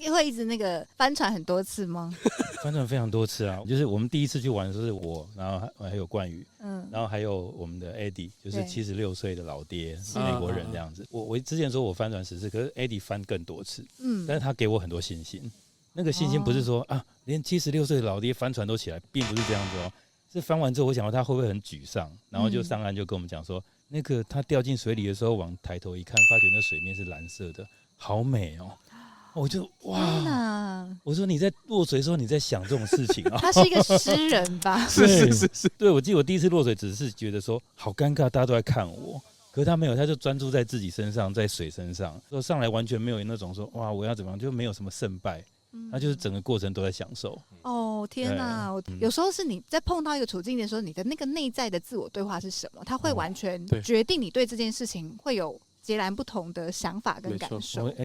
会一直那个翻船很多次吗？翻船非常多次啊，就是我们第一次去玩的时候是我，然后还有冠宇，然后还有我们的 Eddie， 就是76岁的老爹，美国人这样子。我之前说我翻船10次，可是 Eddie 翻更多次，但是他给我很多信心。那个信心不是说连76岁的老爹翻船都起来，并不是这样子哦。是翻完之后，我想到他会不会很沮丧，然后就上岸就跟我们讲说，那个他掉进水里的时候，往抬头一看，发觉那水面是蓝色的，好美哦。我就哇！我说你在落水的时候你在想这种事情啊？他是一个诗人吧？是。对，我记得我第一次落水只是觉得说好尴尬，大家都在看我。可是他没有，他就专注在自己身上，在水身上，说上来完全没有那种说哇我要怎么样，就没有什么胜败。他就是整个过程都在享受。哦天哪！有时候是你在碰到一个处境的时候，你的那个内在的自我对话是什么？它会完全决定你对这件事情会有截然不同的想法跟感受。